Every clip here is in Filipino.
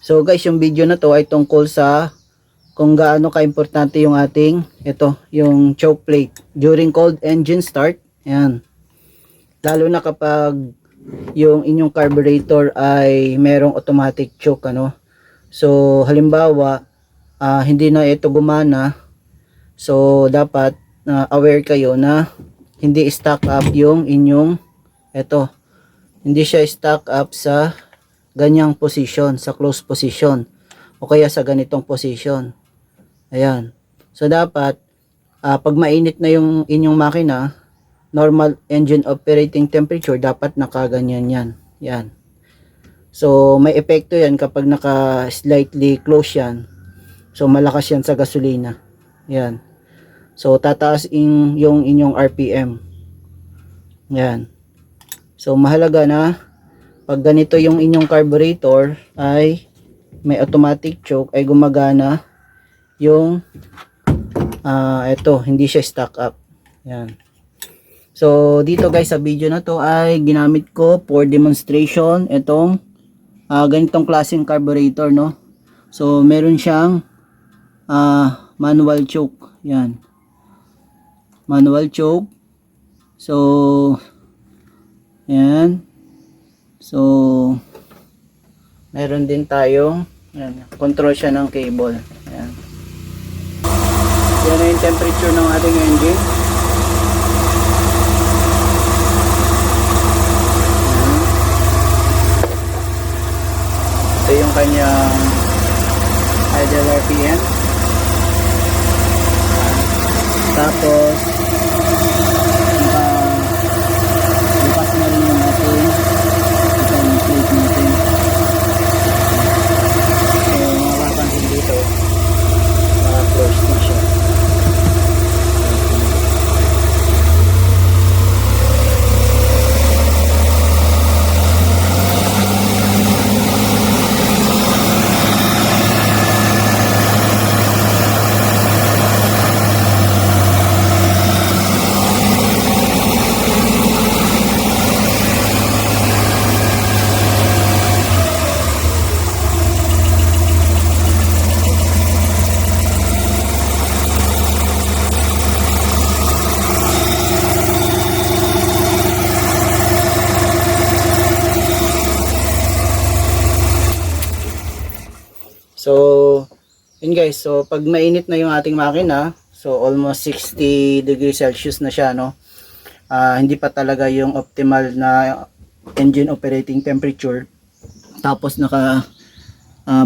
So guys, yung video na to ay tungkol sa kung gaano ka-importante yung ating, yung choke plate during cold engine start. Ayan. Lalo na kapag yung inyong carburetor ay merong automatic choke, ano. So halimbawa, hindi na ito gumana. So dapat aware kayo na hindi stack up yung inyong hindi siya stack up sa ganyang position, sa close position o kaya sa ganitong position. Ayan. So dapat pag mainit na yung inyong makina, normal engine operating temperature, dapat nakaganyan yan. Yan. So may epekto yan kapag naka slightly close yan. So malakas yan sa gasolina. Yan. So tataas yung inyong RPM. Yan. So mahalaga na pag ganito yung inyong carburetor ay may automatic choke, ay gumagana yung hindi siya stack up. Yan. So dito guys, sa video na to ay ginamit ko for demonstration itong ganitong klaseng carburetor, no. So meron siyang manual choke. Yan. Manual choke. So yan. So meron din tayong control siya ng cable. Yan. Yan na yung temperature ng ating engine. Yan. Ito yung kanyang idle RPM. Tapos bukas na rin yung ating plate natin. So mapapansin dito, close na siya. So, yun guys. So, pag mainit na yung ating makina, so almost 60 degrees Celsius na siya, no? Hindi pa talaga yung optimal na engine operating temperature. Tapos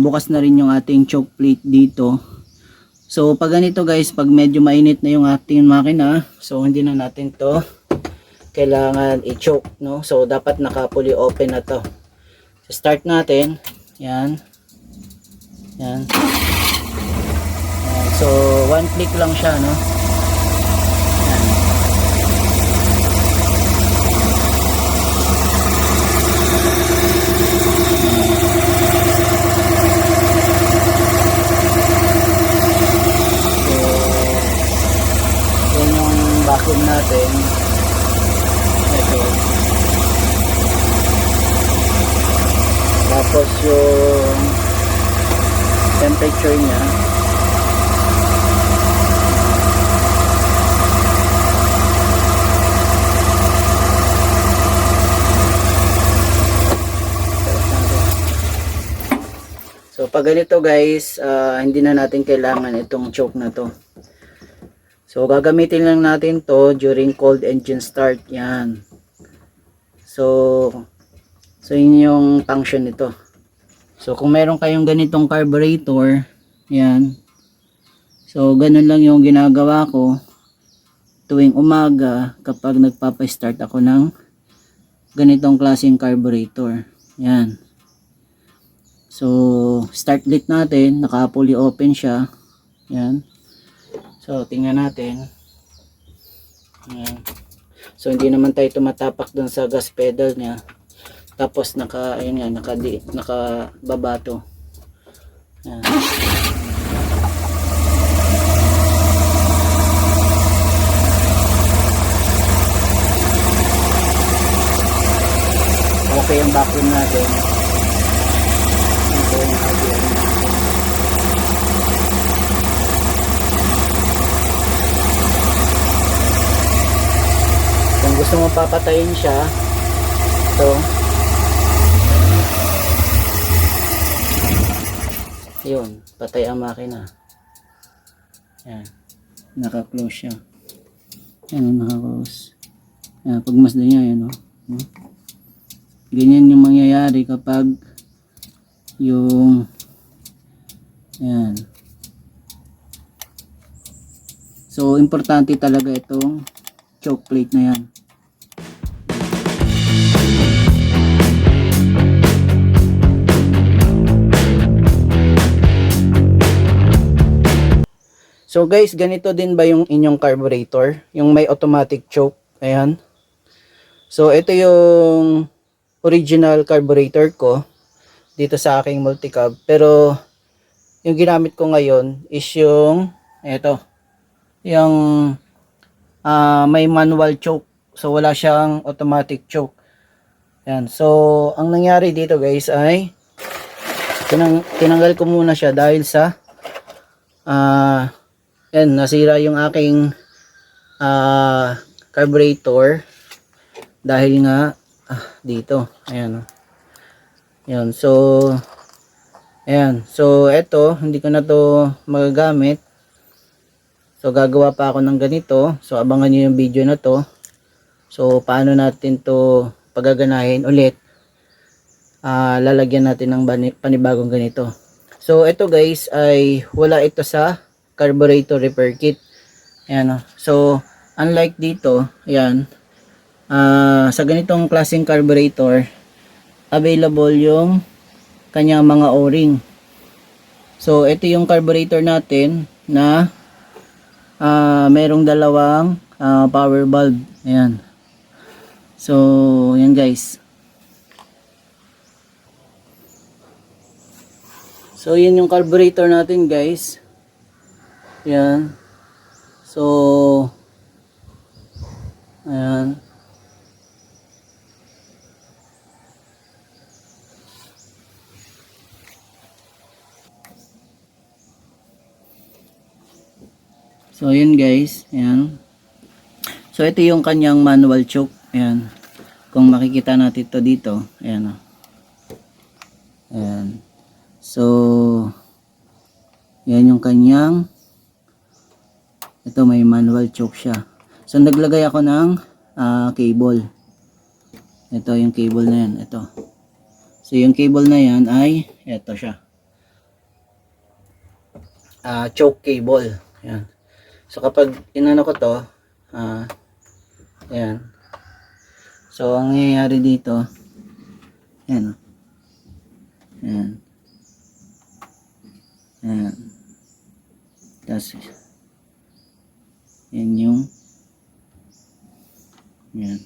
bukas na rin yung ating choke plate dito. So, pag ganito guys, pag medyo mainit na yung ating makina, so hindi na natin to kailangan i-choke, no? So, dapat naka-fully open na to. So, start natin. Yan. Yan. So, one click lang siya, no? Yan. So, yan yung vacuum natin. Ito. Tapos yung temperature niya, so pag ganito guys, hindi na natin kailangan itong choke na to. So gagamitin lang natin to during cold engine start. Yan. So yun yung function nito. So kung meron kayong ganitong carburetor, yan. So ganun lang yung ginagawa ko tuwing umaga kapag nagpapa-start ako ng ganitong klaseng carburetor. Yan. So start lit natin, naka-fully open siya. Yan. So tingnan natin. Yan. So hindi naman tayo tumatapak dun sa gas pedal niya. Tapos ayun nga, nakababa to. Yan. Okay yung vacuum natin. Okay yung gusto mo papatayin siya, ito, yun, patay ang makina. Yan, naka-close siya. Yan, naka-close. Yan, pagmasdan niya, yan, no? Ganyan yung mangyayari kapag yung yan. So, importante talaga itong choke plate na yan. So guys, ganito din ba yung inyong carburetor? Yung may automatic choke. Ayan. So ito yung original carburetor ko dito sa aking multicab. Pero yung ginamit ko ngayon is yung ito. Yung may manual choke. So wala siyang automatic choke. Ayan. So ang nangyari dito guys ay tinanggal ko muna siya dahil sa yan, nasira yung aking carburetor dahil nga dito. Ayan. Yan. So ayan. So eto, hindi ko na to magagamit. So gagawa pa ako ng ganito. So abangan niyo yung video na to. So paano natin to pagaganahin ulit. Lalagyan natin ng panibagong ganito. So ito guys ay wala ito sa carburetor repair kit. Ayan. So unlike dito, ayan, sa ganitong klaseng carburetor available yung kanyang mga o-ring. So ito yung carburetor natin na merong dalawang power bulb. Ayan. So yan guys. So yun yung carburetor natin guys. Yan. So ayan. So yun guys, ayan. So ito yung kanyang manual choke. Ayan. Kung makikita natin ito dito, ayan. Ayan. So yan yung kanyang, ito may manual choke siya. So naglagay ako ng cable. Ito yung cable na yan, ito. So yung cable na yan ay ito siya. Choke cable. Yan. So kapag inano ko to, yan. So ang nangyayari dito, yan. Yan. Yan. Tapos yan yung yan.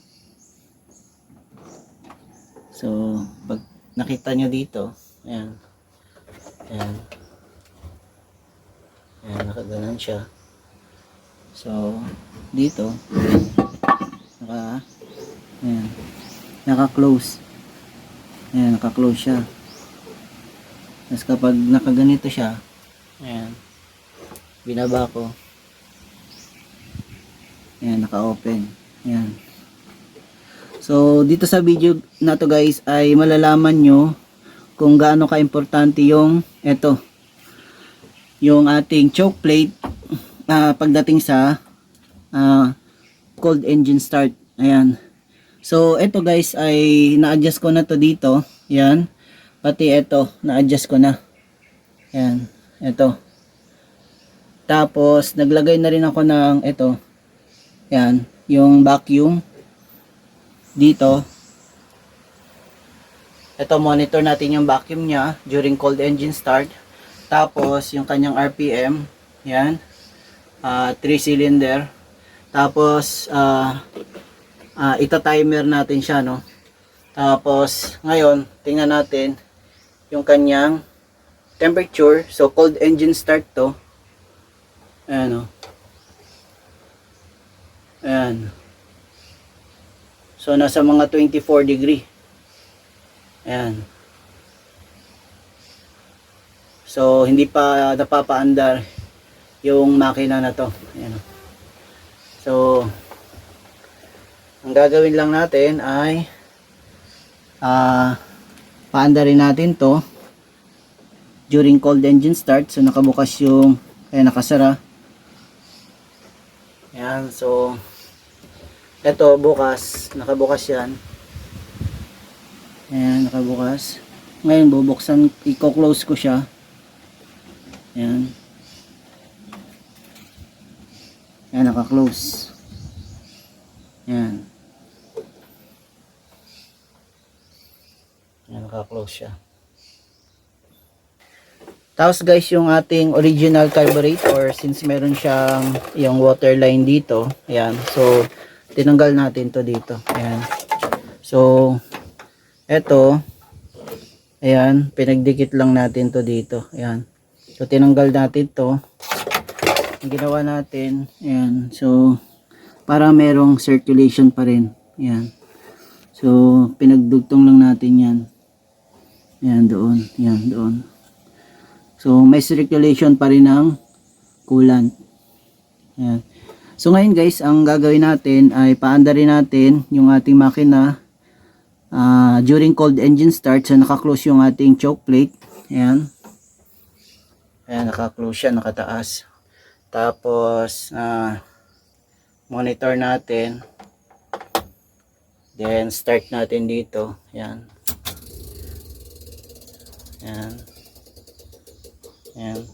So pag nakita nyo dito, yan. Yan. Yan, nakaganan siya. So dito yan, naka-close. Yan, naka-close siya. Tapos kapag nakaganito siya, ayan, binaba ko, ayan, naka-open. Ayan. So dito sa video na to guys ay malalaman nyo kung gaano ka-importante yung yung ating choke plate pagdating sa cold engine start. Ayan. So ito guys ay na-adjust ko na to dito. Ayan. Pati ito, na-adjust ko na. Ayan, ito. Tapos, naglagay na rin ako ng ito. Ayan, yung vacuum. Dito. Ito, monitor natin yung vacuum niya during cold engine start. Tapos, yung kanyang RPM. Ayan. 3 cylinder. Tapos, ita-timer natin siya, no? Tapos, ngayon, tingnan natin yung kanyang temperature. So cold engine start to. Ayan o. Ayan. So nasa mga 24 degree. Ayan. So hindi pa napapaandar yung makina na to. Ayan o. So Ang gagawin lang natin ay paanda rin natin to during cold engine start. So nakabukas yung nakasara. Yan, so eto bukas, nakabukas yan. Ayan, nakabukas. Ngayon bubuksan, i-close ko siya. Ayan. Ayan, naka-close. Ayan. Ayan, naka-close siya. Tapos guys, yung ating original carburetor, since meron siyang yung water line dito, ayan. So, tinanggal natin to dito. Ayan. So, eto, ayan, pinagdikit lang natin to dito. Ayan. So, tinanggal natin to. Ang ginawa natin, ayan. So, para merong circulation pa rin. Ayan. So, pinagdugtong lang natin yan. Ayan, doon. Ayan, doon. So, may circulation pa rin ng coolant. Ayan. So, ngayon guys, ang gagawin natin ay paanda rin natin yung ating makina during cold engine start. So, naka-close yung ating choke plate. Ayan. Ayan, naka-close siya, nakataas. Tapos, monitor natin. Then, start natin dito. Ayan. Ayan. Ayan.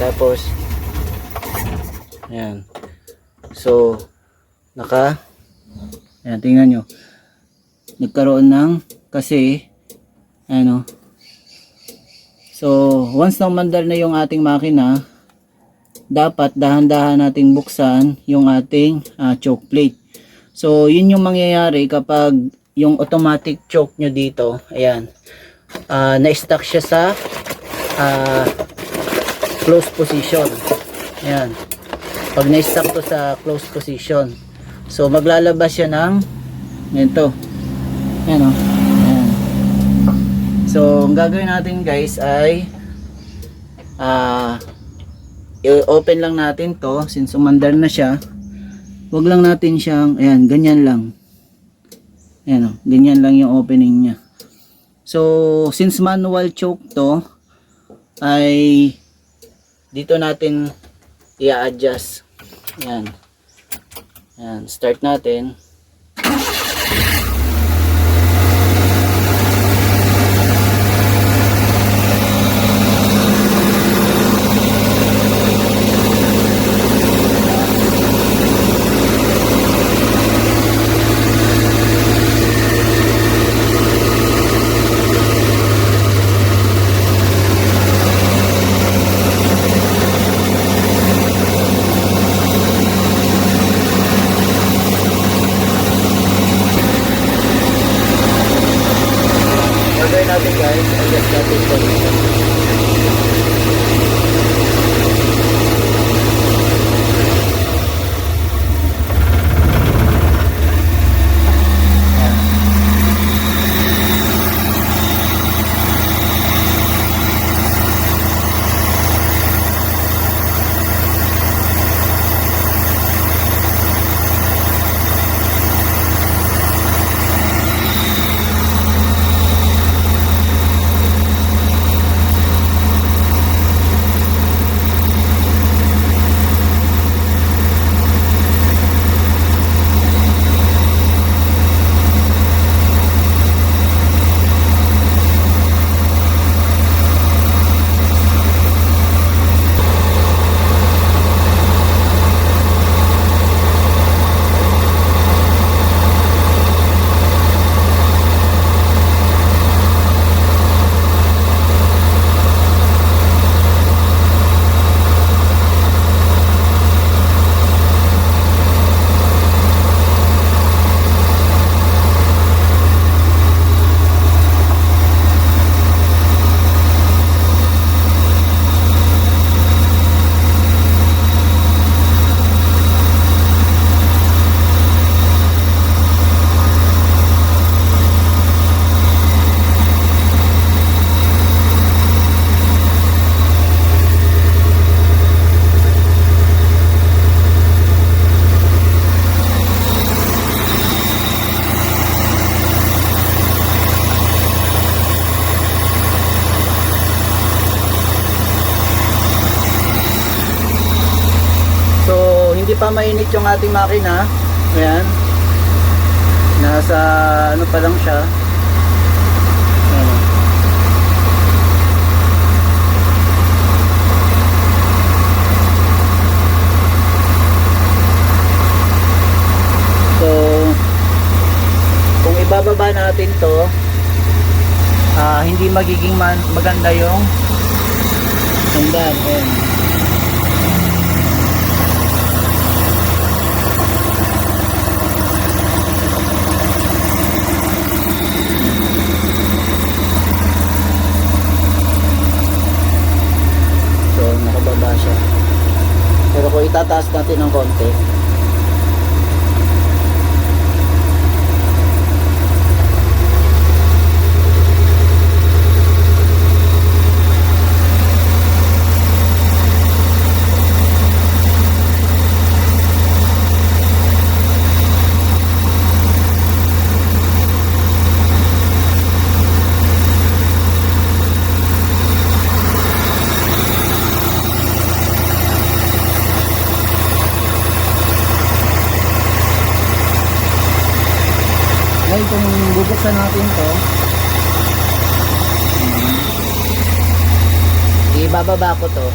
Tapos, ayan. So, ayan, tingnan nyo. Nagkaroon ng, kasi, ano, so, once na umandar na yung ating makina, dapat dahan-dahan nating buksan yung ating choke plate. So, yun yung mangyayari kapag yung automatic choke nyo dito, ayan, na-stuck siya sa close position. Ayan. Pag na-stuck to sa close position, so maglalabas siya ng ganito. Ayan, oh. Ayan. So, ang gagawin natin guys ay i-open lang natin to since umandar na siya. Huwag lang natin siyang, ayan, ganyan lang. Ayan, oh, ganyan lang yung opening niya. So, since manual choke to, ay dito natin i-adjust. Ayan. Ayan, start natin. Gagawin natin guys, adjust natin ito. nagmamainit yung ating makina. Ayan. Nasa ano pa lang siya. Ayan. So, kung ibababa natin to, hindi magiging maganda yung sundan. Ayan. So, nakababa siya. Pero kung itataas natin ng konti, ngayon kung bubuksan natin to, ibababa ko to.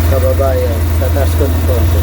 Kababa yan, tataas ko ng konti.